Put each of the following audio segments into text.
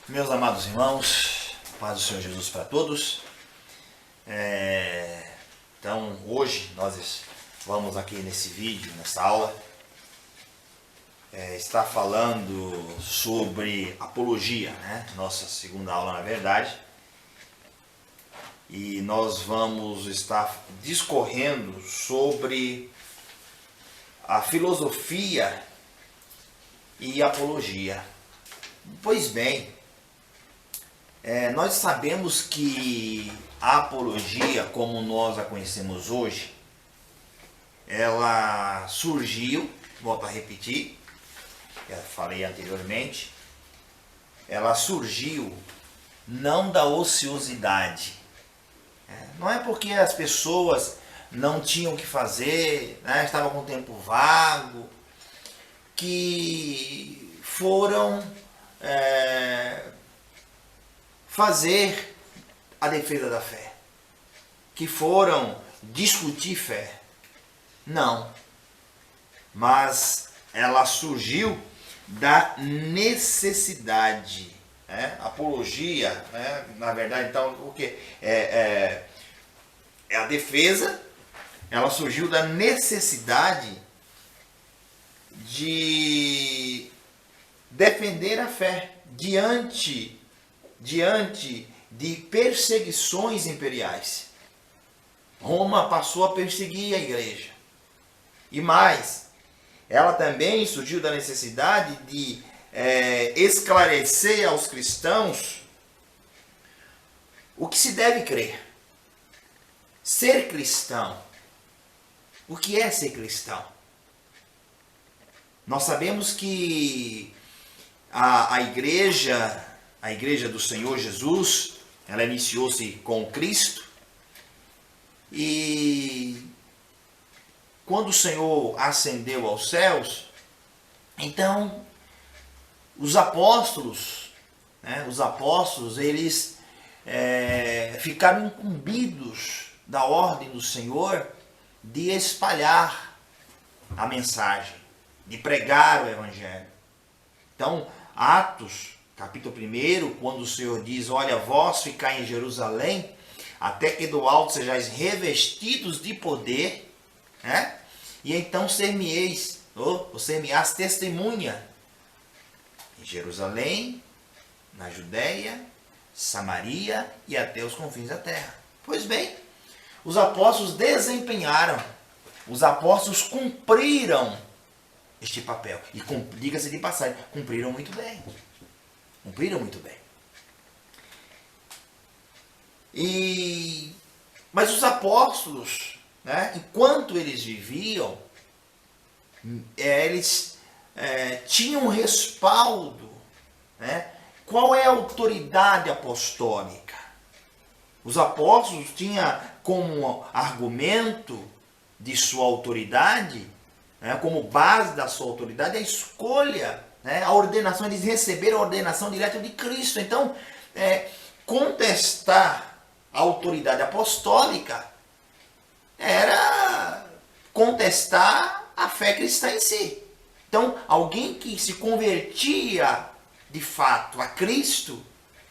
Meus amados irmãos, paz do Senhor Jesus para todos. Então, hoje nós vamos aqui nesse vídeo, nessa aula, estar falando sobre apologia, né? Nossa segunda aula, na verdade. E nós vamos estar discorrendo sobre a filosofia e apologia. Pois bem, nós sabemos que a apologia, como nós a conhecemos hoje, ela surgiu, volto a repetir, já falei anteriormente, ela surgiu não da ociosidade. Não é porque as pessoas não tinham o que fazer, né, estavam com tempo vago, que foram fazer a defesa da fé, que foram discutir fé. Não. Mas ela surgiu da necessidade. Apologia, na verdade, então, o que? É a defesa, ela surgiu da necessidade de defender a fé diante de perseguições imperiais. Roma passou a perseguir a igreja. E mais, ela também surgiu da necessidade de esclarecer aos cristãos o que se deve crer. Ser cristão. O que é ser cristão? Nós sabemos que a igreja do Senhor Jesus, ela iniciou-se com Cristo, e quando o Senhor ascendeu aos céus, então os apóstolos, eles ficaram incumbidos da ordem do Senhor de espalhar a mensagem, de pregar o Evangelho. Então, Atos, capítulo 1, quando o Senhor diz: olha, vós ficai em Jerusalém, até que do alto sejais revestidos de poder, e então ser-me-eis testemunha em Jerusalém, na Judéia, Samaria e até os confins da terra. Pois bem, os apóstolos desempenharam, os apóstolos cumpriram este papel. E diga-se de passagem, cumpriram muito bem. Cumpriram muito bem. Mas os apóstolos, enquanto eles viviam, eles tinham respaldo. Qual é a autoridade apostólica? Os apóstolos tinham como argumento de sua autoridade, como base da sua autoridade, a escolha, a ordenação. Eles receberam a ordenação direta de Cristo. Então, contestar a autoridade apostólica era contestar a fé cristã em si. Então, alguém que se convertia de fato a Cristo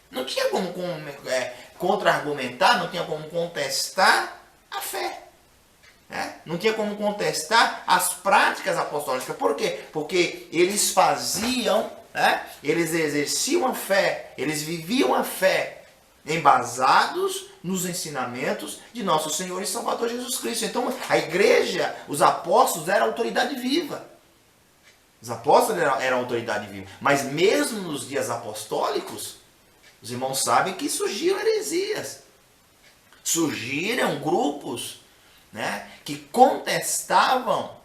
não tinha como contra-argumentar, não tinha como contestar a fé. Não tinha como contestar as práticas apostólicas. Por quê? Porque eles faziam, eles exerciam a fé, eles viviam a fé embasados nos ensinamentos de nosso Senhor e Salvador Jesus Cristo. Então, a igreja, os apóstolos eram autoridade viva. Os apóstolos eram autoridade viva. Mas mesmo nos dias apostólicos, os irmãos sabem que surgiram heresias. Surgiram grupos, que contestavam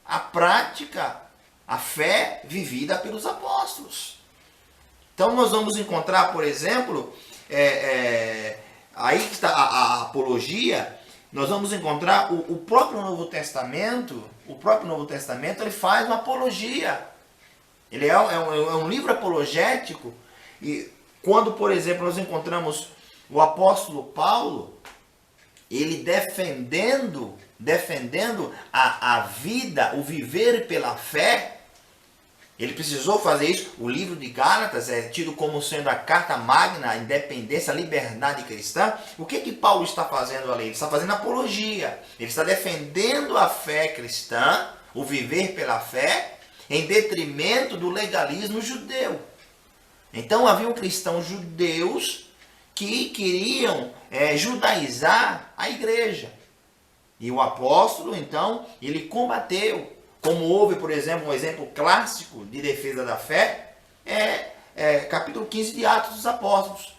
a prática, a fé vivida pelos apóstolos. Então nós vamos encontrar, por exemplo, aí que está a apologia. Nós vamos encontrar o próprio Novo Testamento. O próprio Novo Testamento, ele faz uma apologia. Ele é um livro apologético. E quando, por exemplo, nós encontramos o apóstolo Paulo, ele defendendo a vida, o viver pela fé, Ele precisou fazer isso. O livro de Gálatas é tido como sendo a carta magna, a independência, a liberdade cristã. O que Paulo está fazendo ali? Ele está fazendo apologia. Ele está defendendo a fé cristã, o viver pela fé, em detrimento do legalismo judeu. Então haviam cristãos judeus que queriam judaizar a igreja. E o apóstolo, então, ele combateu. Como houve, por exemplo, um exemplo clássico de defesa da fé, capítulo 15 de Atos dos Apóstolos.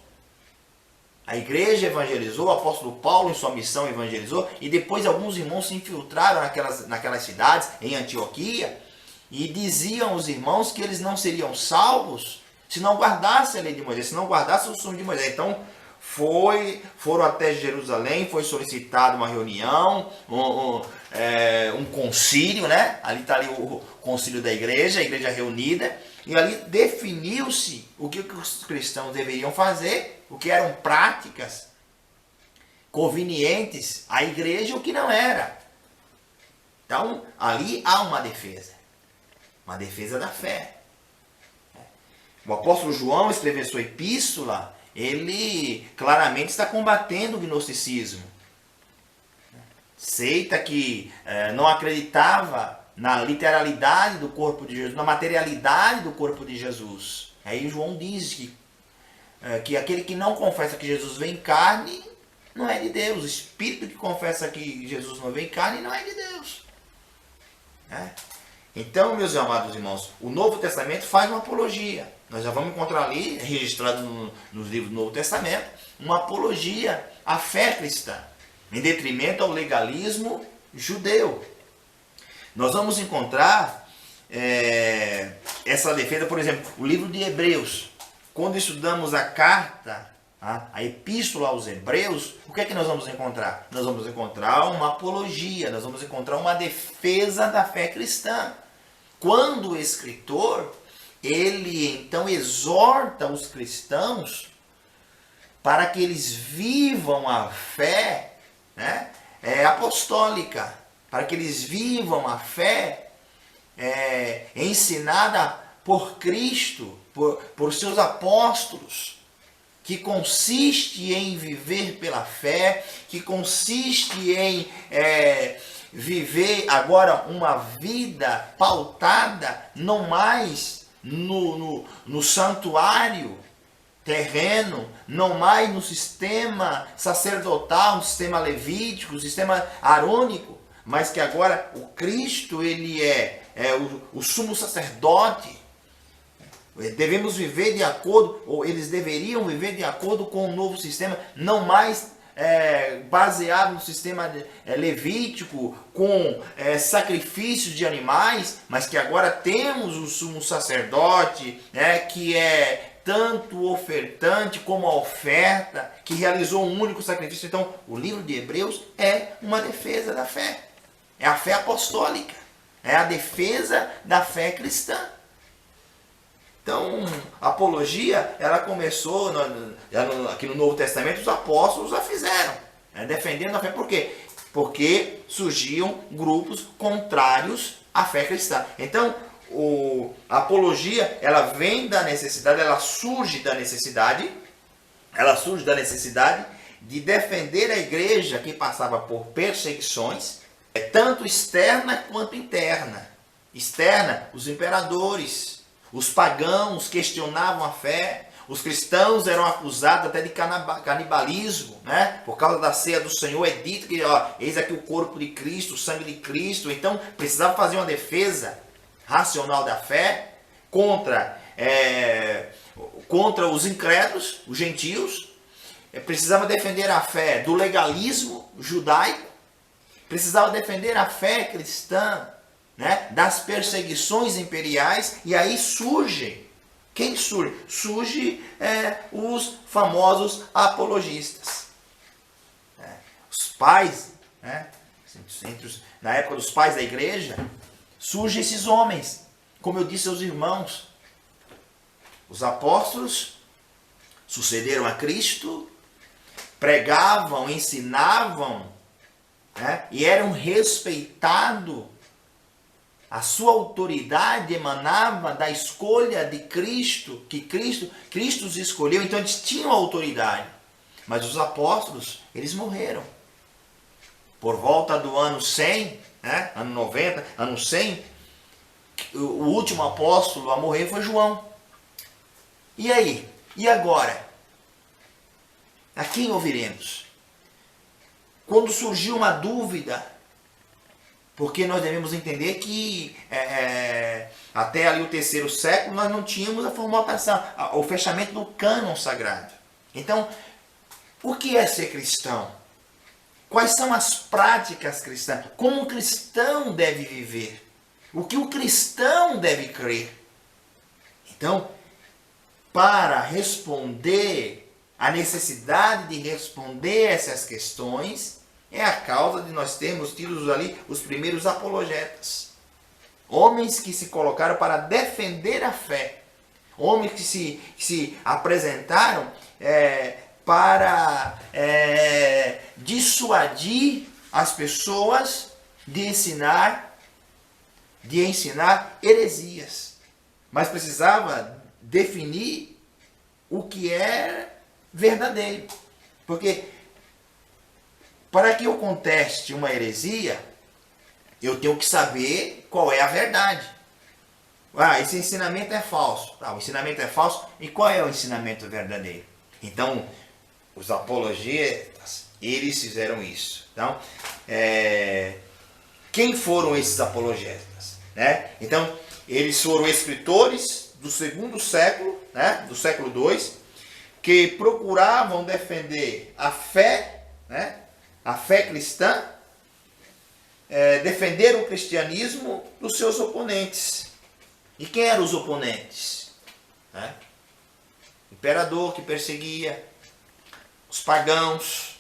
A igreja evangelizou, o apóstolo Paulo em sua missão evangelizou, e depois alguns irmãos se infiltraram naquelas cidades, em Antioquia, e diziam aos irmãos que eles não seriam salvos se não guardassem a lei de Moisés, se não guardassem o costume de Moisés. Então, foram até Jerusalém, foi solicitada uma reunião, um concílio, né? Ali está o concílio da igreja, a igreja reunida, e ali definiu-se o que os cristãos deveriam fazer, o que eram práticas convenientes à igreja e o que não era. Então, ali há uma defesa da fé. O apóstolo João escreveu sua epístola, ele claramente está combatendo o gnosticismo. Seita que não acreditava na literalidade do corpo de Jesus, na materialidade do corpo de Jesus. Aí João diz que aquele que não confessa que Jesus vem em carne não é de Deus. O espírito que confessa que Jesus não vem em carne não é de Deus. Então, meus amados irmãos, o Novo Testamento faz uma apologia. Nós já vamos encontrar ali, registrado nos livros do Novo Testamento, uma apologia à fé cristã, em detrimento ao legalismo judeu. Nós vamos encontrar essa defesa, por exemplo, o livro de Hebreus. Quando estudamos a carta, a epístola aos Hebreus, o que é que nós vamos encontrar? Nós vamos encontrar uma apologia, nós vamos encontrar uma defesa da fé cristã. Quando o escritor, ele então exorta os cristãos para que eles vivam a fé apostólica, para que eles vivam a fé ensinada por Cristo, por seus apóstolos, que consiste em viver pela fé, que consiste em viver agora uma vida pautada não mais no santuário terreno, não mais no sistema sacerdotal, no sistema levítico, no sistema arônico, mas que agora o Cristo, ele é o sumo sacerdote. Devemos viver de acordo, ou eles deveriam viver de acordo com o novo sistema, não mais baseado no sistema levítico, com sacrifícios de animais, mas que agora temos o sumo sacerdote, que é tanto o ofertante como a oferta, que realizou um único sacrifício. Então, o livro de Hebreus é uma defesa da fé, é a fé apostólica, é a defesa da fé cristã. Então, a apologia, ela começou aqui no Novo Testamento, os apóstolos a fizeram, defendendo a fé. Por quê? Porque surgiam grupos contrários à fé cristã. Então, a apologia, ela vem da necessidade, ela surge da necessidade de defender a igreja que passava por perseguições, tanto externa quanto interna. Externa, os imperadores, os pagãos questionavam a fé, os cristãos eram acusados até de canibalismo, né? Por causa da ceia do Senhor, é dito que, eis aqui o corpo de Cristo, o sangue de Cristo. Então, precisava fazer uma defesa racional da fé contra os incrédulos, os gentios. Precisava defender a fé do legalismo judaico, precisava defender a fé cristã, das perseguições imperiais. E aí surge, quem surge? Surge os famosos apologistas. Os pais, na época dos pais da igreja, surgem esses homens, como eu disse aos irmãos. Os apóstolos sucederam a Cristo, pregavam, ensinavam, e eram respeitados A sua autoridade emanava da escolha de Cristo, que Cristo os escolheu, então eles tinham autoridade. Mas os apóstolos, eles morreram. Por volta do ano 100, né? Ano 90, ano 100, o último apóstolo a morrer foi João. E aí? E agora? A quem ouviremos? Quando surgiu uma dúvida, porque nós devemos entender que até ali o 3º século nós não tínhamos a formatação, o fechamento do cânon sagrado. Então, o que é ser cristão? Quais são as práticas cristãs? Como um cristão deve viver? O que o cristão deve crer? Então, para responder a necessidade de responder essas questões, é a causa de nós termos tido ali os primeiros apologetas. Homens que se colocaram para defender a fé. Homens que se apresentaram para dissuadir as pessoas de ensinar heresias. Mas precisava definir o que é verdadeiro. Porque para que eu conteste uma heresia, eu tenho que saber qual é a verdade. Esse ensinamento é falso. O ensinamento é falso. E qual é o ensinamento verdadeiro? Então, os apologetas, eles fizeram isso. Então, quem foram esses apologetas? Né? Então, eles foram escritores do 2º século, né? Do século II, que procuravam defender a fé, né? A fé cristã, defender o cristianismo dos seus oponentes. E quem eram os oponentes? O imperador que perseguia, os pagãos,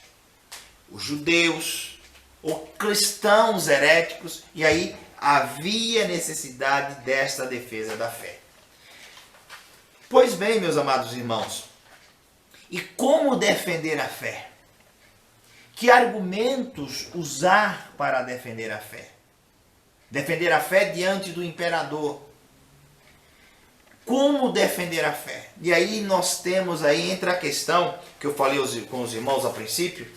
os judeus, ou cristãos heréticos, e aí havia necessidade desta defesa da fé. Pois bem, meus amados irmãos, e como defender a fé? Que argumentos usar para defender a fé? Defender a fé diante do imperador. Como defender a fé? E aí nós temos aí, entra a questão que eu falei com os irmãos a princípio,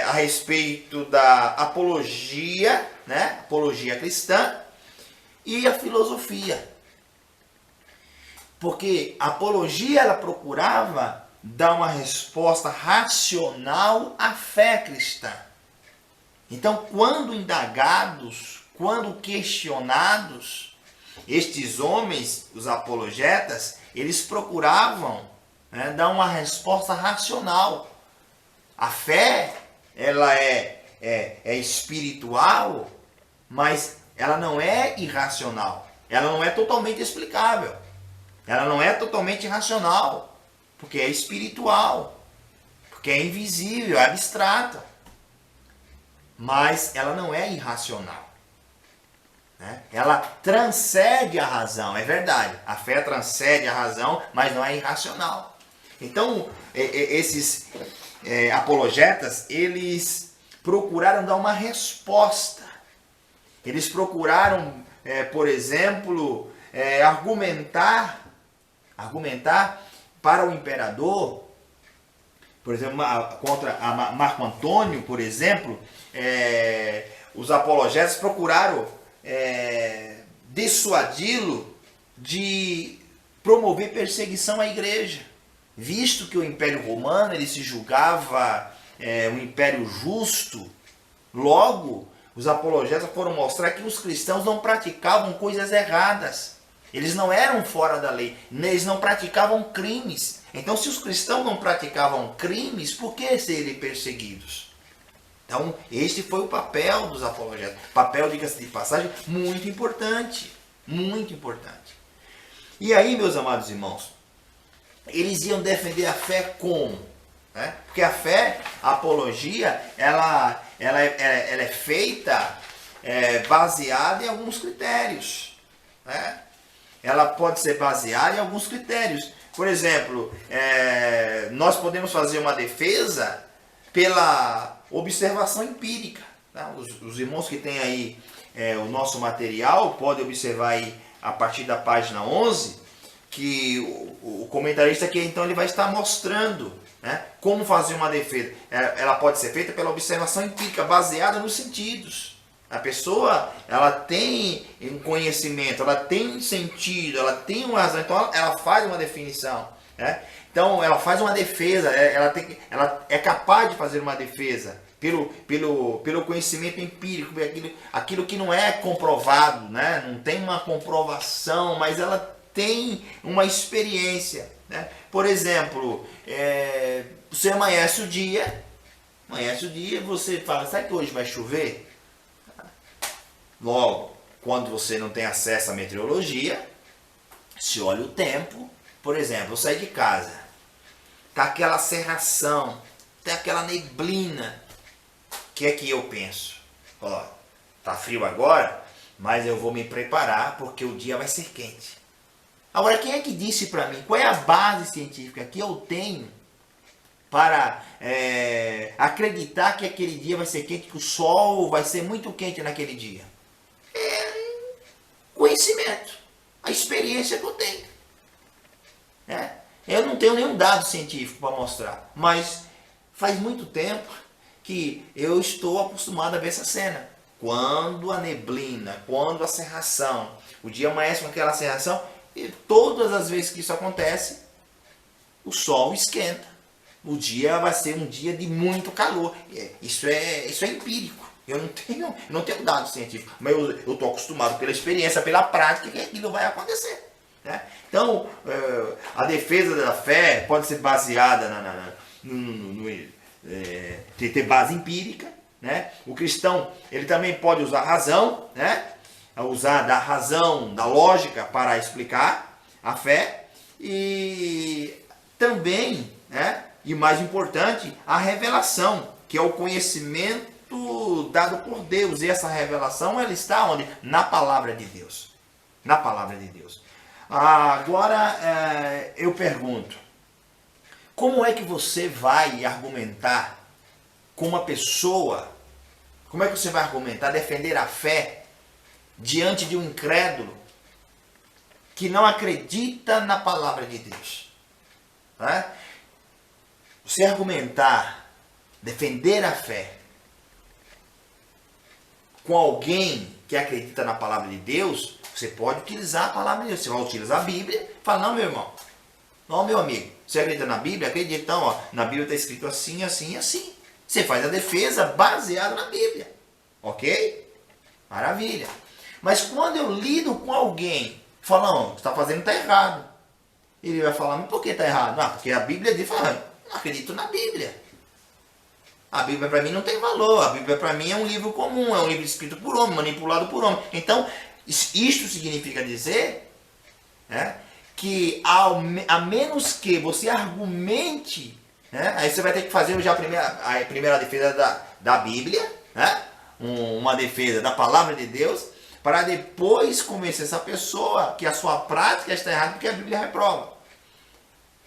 a respeito da apologia, né? Apologia cristã e a filosofia. Porque a apologia ela procurava dar uma resposta racional à fé cristã. Então, quando indagados, quando questionados, estes homens, os apologetas, eles procuravam dar uma resposta racional. A fé, ela é espiritual, mas ela não é irracional. Ela não é totalmente explicável. Ela não é totalmente racional. Porque é espiritual, porque é invisível, é abstrata. Mas ela não é irracional. Né? Ela transcende a razão, é verdade. A fé transcende a razão, mas não é irracional. Então, esses apologetas, eles procuraram dar uma resposta. Eles procuraram, por exemplo, argumentar para o imperador, por exemplo, contra Marco Antônio, por exemplo, os apologetas procuraram dissuadi-lo de promover perseguição à igreja, visto que o Império Romano ele se julgava um império justo. Logo, os apologetas foram mostrar que os cristãos não praticavam coisas erradas. Eles não eram fora da lei, eles não praticavam crimes. Então, se os cristãos não praticavam crimes, por que serem perseguidos? Então, este foi o papel dos apologetas. Papel, diga-se de passagem, muito importante. Muito importante. E aí, meus amados irmãos, eles iam defender a fé como? Porque a fé, a apologia, ela é feita baseada em alguns critérios. Ela pode ser baseada em alguns critérios. Por exemplo, nós podemos fazer uma defesa pela observação empírica. Tá? Os irmãos que têm aí o nosso material, pode observar aí a partir da página 11, que o comentarista aqui então ele vai estar mostrando, né, como fazer uma defesa. Ela pode ser feita pela observação empírica, baseada nos sentidos. A pessoa, ela tem um conhecimento, ela tem sentido, ela tem uma razão, então ela faz uma definição, né? Então ela faz uma defesa, ela é capaz de fazer uma defesa pelo conhecimento empírico, aquilo que não é comprovado, né? Não tem uma comprovação, mas ela tem uma experiência, né? Por exemplo, você amanhece o dia, você fala, sabe que hoje vai chover? Logo, quando você não tem acesso à meteorologia, se olha o tempo, por exemplo, eu saí de casa, tá aquela cerração, tem aquela neblina, o que é que eu penso? Ó, tá frio agora, mas eu vou me preparar porque o dia vai ser quente. Agora, quem é que disse para mim, qual é a base científica que eu tenho para acreditar que aquele dia vai ser quente, que o sol vai ser muito quente naquele dia? Conhecimento, a experiência que eu tenho. Eu não tenho nenhum dado científico para mostrar, mas faz muito tempo que eu estou acostumado a ver essa cena. Quando a neblina, quando a cerração, o dia amanhece com aquela cerração, e todas as vezes que isso acontece, o sol esquenta. O dia vai ser um dia de muito calor. Isso é empírico. Eu não tenho dado científico, mas eu estou acostumado pela experiência, pela prática, que aquilo vai acontecer, né? Então, a defesa da fé pode ser baseada ter base empírica, né? O cristão, ele também pode usar a razão, né? Usar da razão, da lógica para explicar a fé, e também, né? E mais importante, a revelação, que é o conhecimento dado por Deus, e essa revelação ela está onde? Na palavra de Deus. Na palavra de Deus. Agora eu pergunto, como é que você vai argumentar com uma pessoa, como é que você vai argumentar, defender a fé diante de um incrédulo que não acredita na palavra de Deus? Né? Você argumentar, defender a fé com alguém que acredita na palavra de Deus, você pode utilizar a palavra de Deus. Você vai utilizar a Bíblia e fala, não, meu irmão, não, meu amigo, você acredita na Bíblia? Acredita, então, ó, na Bíblia está escrito assim, assim, assim. Você faz a defesa baseada na Bíblia, ok? Maravilha. Mas quando eu lido com alguém, fala, não, o que você está fazendo está errado. Ele vai falar, mas por que está errado? Ah, porque a Bíblia diz, fala, não acredito na Bíblia. A Bíblia para mim não tem valor. A Bíblia para mim é um livro comum, é um livro escrito por homem, manipulado por homem. Então, isto significa dizer, né, que a menos que você argumente, né, aí você vai ter que fazer já a primeira defesa da Bíblia, né, uma defesa da palavra de Deus, para depois convencer essa pessoa que a sua prática está errada porque a Bíblia reprova.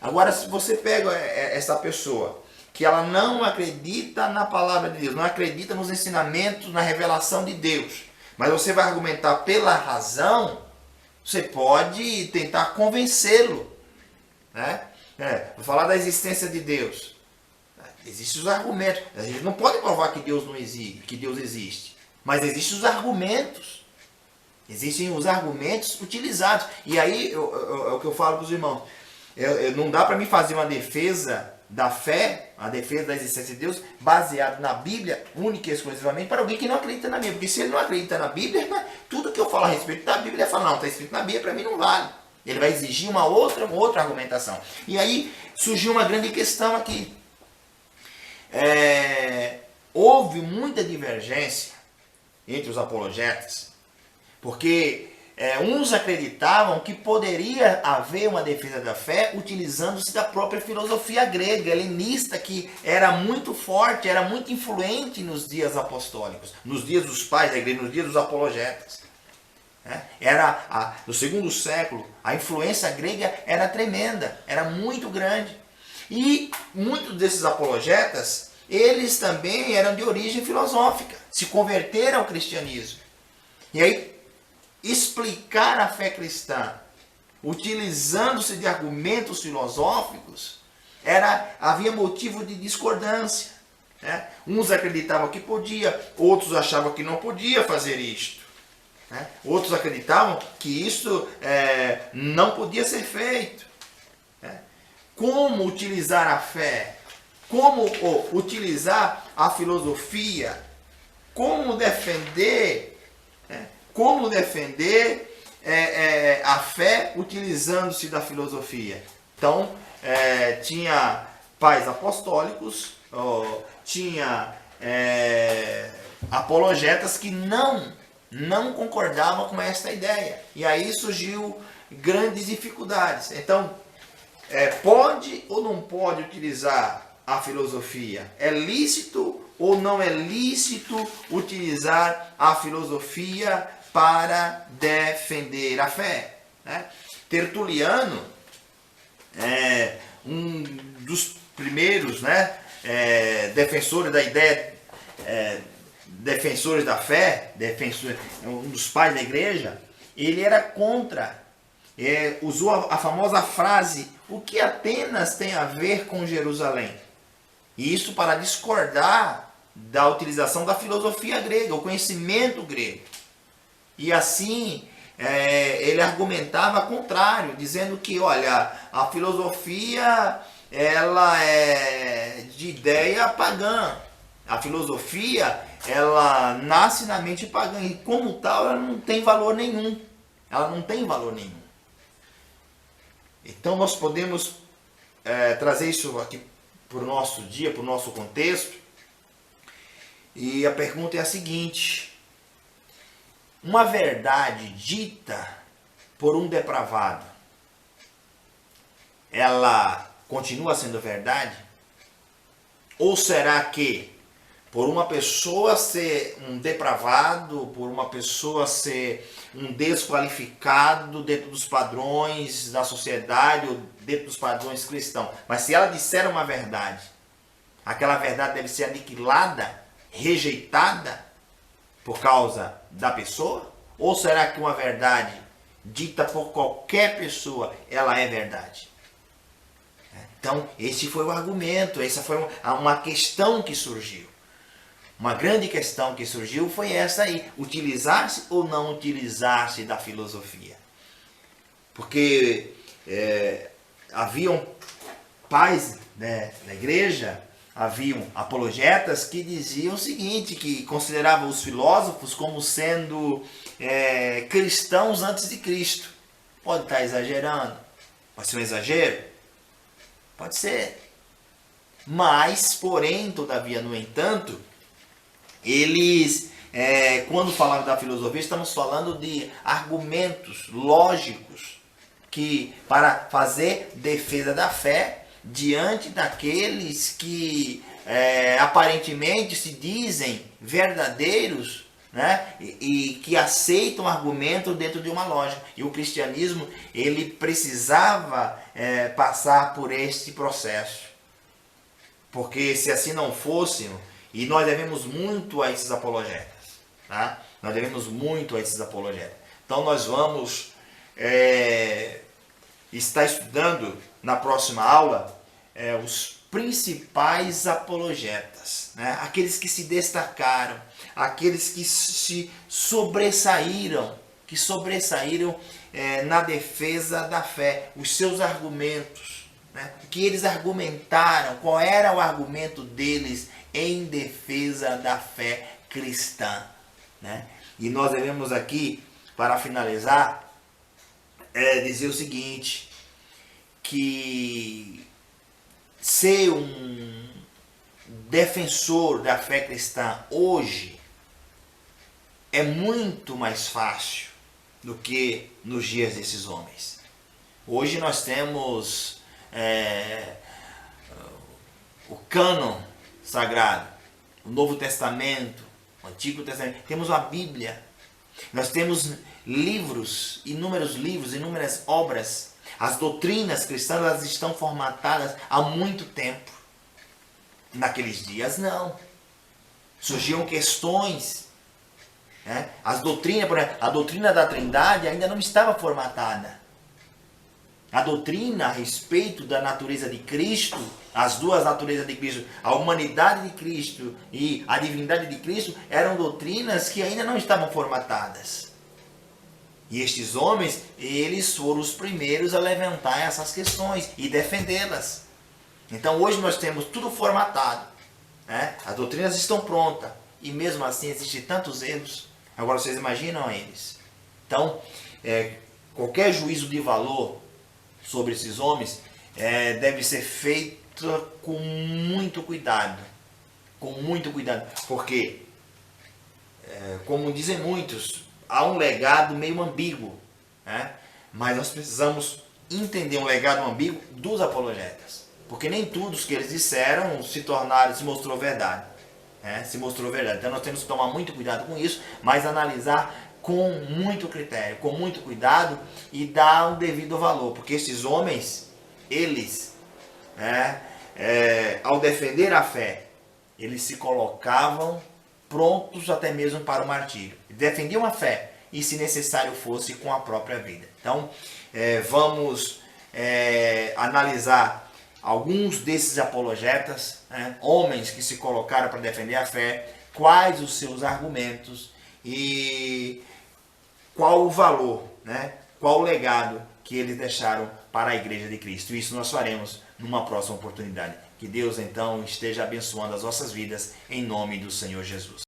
Agora, se você pega essa pessoa que ela não acredita na palavra de Deus, não acredita nos ensinamentos, na revelação de Deus, mas você vai argumentar pela razão, você pode tentar convencê-lo, né? Vou falar da existência de Deus. Existem os argumentos. A gente não pode provar que Deus não existe, que Deus existe, mas existem os argumentos. Existem os argumentos utilizados. E aí é o que eu falo para os irmãos. Não dá para mim fazer uma defesa da fé, a defesa da existência de Deus, baseado na Bíblia, única e exclusivamente, para alguém que não acredita na Bíblia. Porque se ele não acredita na Bíblia, tudo que eu falo a respeito da Bíblia, ele fala, não, está escrito na Bíblia, para mim não vale. Ele vai exigir uma outra argumentação. E aí surgiu uma grande questão aqui. Houve muita divergência entre os apologetas, porque uns acreditavam que poderia haver uma defesa da fé utilizando-se da própria filosofia grega, helenista, que era muito forte, era muito influente nos dias apostólicos, nos dias dos pais da igreja, nos dias dos apologetas. No segundo século, a influência grega era tremenda, era muito grande. E muitos desses apologetas, eles também eram de origem filosófica, se converteram ao cristianismo. E aí, explicar a fé cristã, utilizando-se de argumentos filosóficos, havia motivo de discordância. Né? Uns acreditavam que podia, outros achavam que não podia fazer isto. Né? Outros acreditavam que isso não podia ser feito. Né? Como utilizar a fé? Como utilizar a filosofia? Como defender a fé utilizando-se da filosofia? Então, tinha pais apostólicos, tinha apologetas que não concordavam com esta ideia. E aí surgiu grandes dificuldades. Então, pode ou não pode utilizar a filosofia? É lícito ou não é lícito utilizar a filosofia para defender a fé? Né? Tertuliano, um dos primeiros, né, defensores da ideia, defensores da fé, um dos pais da igreja, ele era contra, usou a famosa frase: o que Atenas tem a ver com Jerusalém? E isso para discordar da utilização da filosofia grega, o conhecimento grego. E assim, ele argumentava contrário, dizendo que, olha, a filosofia ela é de ideia pagã. A filosofia, ela nasce na mente pagã e, como tal, ela não tem valor nenhum. Ela não tem valor nenhum. Então, nós podemos trazer isso aqui para o nosso dia, para o nosso contexto. E a pergunta é a seguinte: uma verdade dita por um depravado, ela continua sendo verdade? Ou será que, por uma pessoa ser um depravado, por uma pessoa ser um desqualificado dentro dos padrões da sociedade ou dentro dos padrões cristãos, mas se ela disser uma verdade, aquela verdade deve ser aniquilada, rejeitada por causa da pessoa? Ou será que uma verdade dita por qualquer pessoa, ela é verdade? Então, esse foi o argumento, essa foi uma questão que surgiu. Uma grande questão que surgiu foi essa aí: utilizar-se ou não utilizar-se da filosofia. Porque haviam pais, né, da igreja, haviam apologetas que diziam o seguinte, que consideravam os filósofos como sendo cristãos antes de Cristo. Pode estar exagerando, pode ser um exagero, pode ser. Mas, porém, todavia, no entanto, eles, quando falavam da filosofia, estamos falando de argumentos lógicos que, para fazer defesa da fé diante daqueles que aparentemente se dizem verdadeiros, né? E que aceitam argumento dentro de uma lógica. E o cristianismo, ele precisava passar por este processo. Porque se assim não fosse, e nós devemos muito a esses apologetas, tá? Nós devemos muito a esses apologetas. Então nós vamos estar estudando na próxima aula os principais apologetas, né? Aqueles que se destacaram, aqueles que se sobressaíram, na defesa da fé, os seus argumentos, né? O que eles argumentaram, qual era o argumento deles em defesa da fé cristã, né? E nós devemos aqui, para finalizar, dizer o seguinte, que ser um defensor da fé cristã hoje é muito mais fácil do que nos dias desses homens. Hoje nós temos o cânon sagrado, o Novo Testamento, o Antigo Testamento, temos a Bíblia, nós temos livros, inúmeras obras. As doutrinas cristãs, elas estão formatadas há muito tempo. Naqueles dias não. Surgiam questões Né? As doutrinas, por exemplo, a doutrina da Trindade ainda não estava formatada. A doutrina a respeito da natureza de Cristo, as duas naturezas de Cristo, a humanidade de Cristo e a divindade de Cristo, eram doutrinas que ainda não estavam formatadas. E estes homens, eles foram os primeiros a levantar essas questões e defendê-las. Então hoje nós temos tudo formatado, né? As doutrinas estão prontas e mesmo assim existem tantos erros. Agora vocês imaginam eles. Então, qualquer juízo de valor sobre esses homens deve ser feito com muito cuidado. Com muito cuidado. Porque, como dizem muitos, há um legado meio ambíguo. Né? Mas nós precisamos entender um legado ambíguo dos apologetas. Porque nem tudo que eles disseram se mostrou verdade. Se mostrou verdade. Então nós temos que tomar muito cuidado com isso, mas analisar com muito critério, com muito cuidado e dar o devido valor. Porque esses homens, eles, ao defender a fé, eles se colocavam prontos até mesmo para o martírio. Defendiam a fé e, se necessário fosse, com a própria vida. Então, vamos analisar alguns desses apologetas, homens que se colocaram para defender a fé, quais os seus argumentos e qual o valor, qual o legado que eles deixaram para a Igreja de Cristo. Isso nós faremos numa próxima oportunidade. Que Deus então esteja abençoando as nossas vidas em nome do Senhor Jesus.